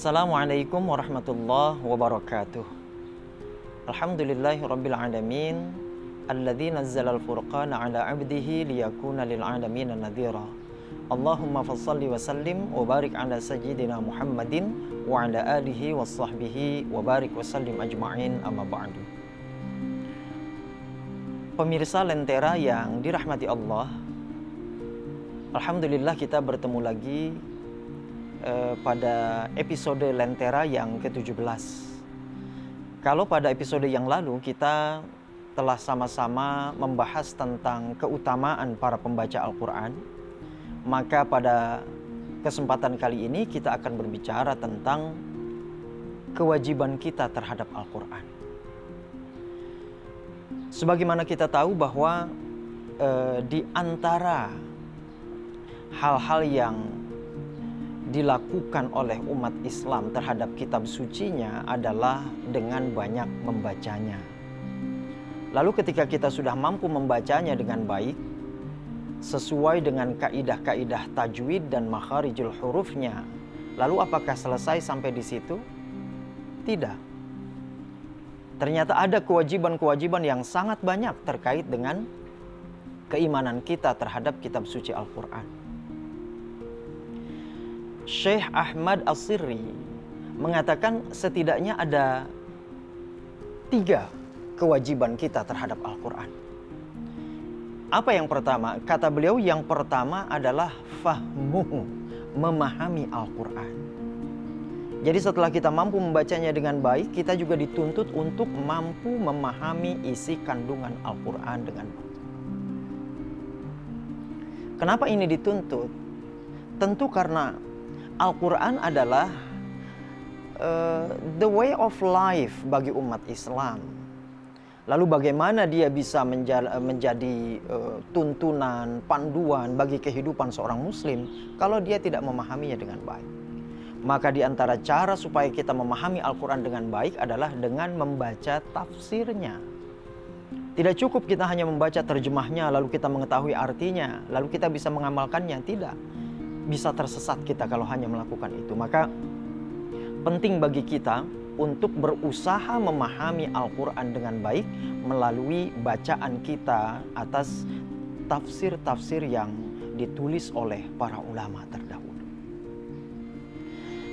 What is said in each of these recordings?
Assalamualaikum warahmatullahi wabarakatuh. Alhamdulillahirabbil alamin alladzi nazzalal furqana ala 'abdihi liyakuna lil 'alamin nadhira. Allahumma fashalli wa sallim wa barik ala sayyidina Muhammadin wa ala alihi washabbihi wa barik wa sallim ajma'in, amma ba'du. Pemirsa Lentera yang dirahmati Allah, alhamdulillah kita bertemu lagi pada episode Lentera yang ke-17. Kalau pada episode yang lalu kita telah sama-sama membahas tentang keutamaan para pembaca Al-Quran, maka pada kesempatan kali ini kita akan berbicara tentang kewajiban kita terhadap Al-Quran. Sebagaimana kita tahu bahwa di antara hal-hal yang dilakukan oleh umat Islam terhadap kitab sucinya adalah dengan banyak membacanya. Lalu ketika kita sudah mampu membacanya dengan baik, sesuai dengan kaidah-kaidah tajwid dan makharijul hurufnya, lalu apakah selesai sampai di situ? Tidak. Ternyata ada kewajiban-kewajiban yang sangat banyak terkait dengan keimanan kita terhadap kitab suci Al-Quran. Syekh Ahmad As-Sirri mengatakan setidaknya ada 3 kewajiban kita terhadap Al-Quran. Apa yang pertama? Kata beliau, yang pertama adalah fahmuhu, memahami Al-Quran. Jadi setelah kita mampu membacanya dengan baik, kita juga dituntut untuk mampu memahami isi kandungan Al-Quran dengan baik. Kenapa ini dituntut? Tentu karena Al-Quran adalah the way of life bagi umat Islam. Lalu bagaimana dia bisa menjadi tuntunan, panduan bagi kehidupan seorang muslim kalau dia tidak memahaminya dengan baik. Maka di antara cara supaya kita memahami Al-Quran dengan baik adalah dengan membaca tafsirnya. Tidak cukup kita hanya membaca terjemahnya lalu kita mengetahui artinya, lalu kita bisa mengamalkannya. Tidak. Bisa tersesat kita kalau hanya melakukan itu. Maka penting bagi kita untuk berusaha memahami Al-Quran dengan baik melalui bacaan kita atas tafsir-tafsir yang ditulis oleh para ulama terdahulu.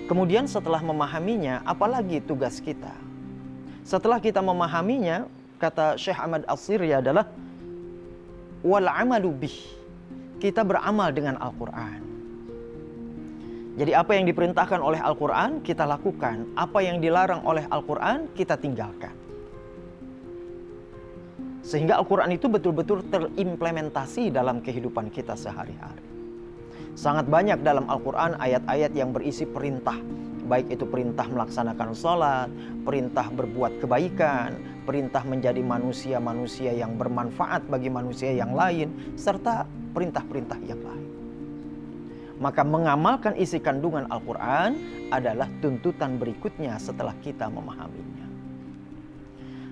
Kemudian setelah memahaminya, apalagi tugas kita? Setelah kita memahaminya, kata Syekh Ahmad As-Sirri adalah wal amalu bih, kita beramal dengan Al-Quran. Jadi apa yang diperintahkan oleh Al-Quran kita lakukan, apa yang dilarang oleh Al-Quran kita tinggalkan. Sehingga Al-Quran itu betul-betul terimplementasi dalam kehidupan kita sehari-hari. Sangat banyak dalam Al-Quran ayat-ayat yang berisi perintah. Baik itu perintah melaksanakan sholat, perintah berbuat kebaikan, perintah menjadi manusia-manusia yang bermanfaat bagi manusia yang lain, serta perintah-perintah yang lain. Maka mengamalkan isi kandungan Al-Quran adalah tuntutan berikutnya setelah kita memahaminya.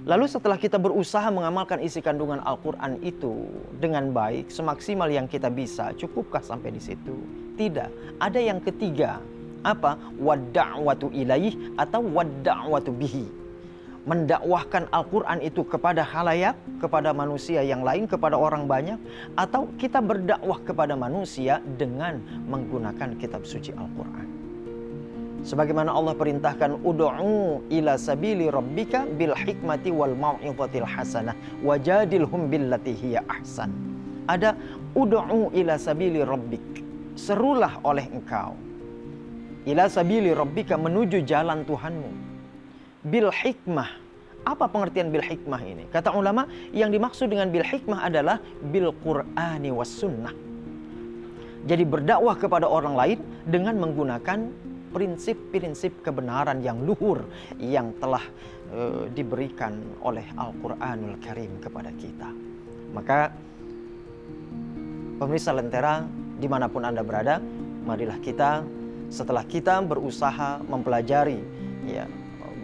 Lalu setelah kita berusaha mengamalkan isi kandungan Al-Quran itu dengan baik, semaksimal yang kita bisa, cukupkah sampai di situ? Tidak. Ada yang ketiga. Apa? Wadda'watu ilaih atau wadda'watu bihi. Mendakwahkan Al-Quran itu kepada khalayak, kepada manusia yang lain, kepada orang banyak, atau kita berdakwah kepada manusia dengan menggunakan kitab suci Al-Quran. Sebagaimana Allah perintahkan, ud'u ila sabili rabbika bil hikmati wal mau'izatil hasanah wajadilhum billati hiya ahsan. Ada ud'u ila sabili rabbik, serulah oleh engkau ila sabili rabbika, menuju jalan Tuhanmu. Bil hikmah. Apa pengertian bil hikmah ini? Kata ulama, yang dimaksud dengan bil hikmah adalah bil Qur'ani was sunnah. Jadi berdakwah kepada orang lain dengan menggunakan prinsip-prinsip kebenaran yang luhur yang telah diberikan oleh Al-Quranul Karim kepada kita. Maka pemirsa Lentera dimanapun Anda berada, marilah kita setelah kita berusaha mempelajari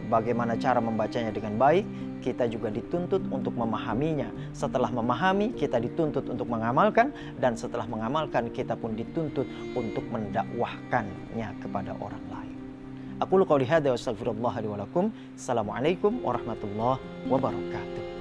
bagaimana cara membacanya dengan baik, kita juga dituntut untuk memahaminya. Setelah memahami, kita dituntut untuk mengamalkan, dan setelah mengamalkan, kita pun dituntut untuk mendakwahkannya kepada orang lain. Aku qouli hadza wa astaghfirullah li wa lakum. Assalamualaikum warahmatullahi wabarakatuh.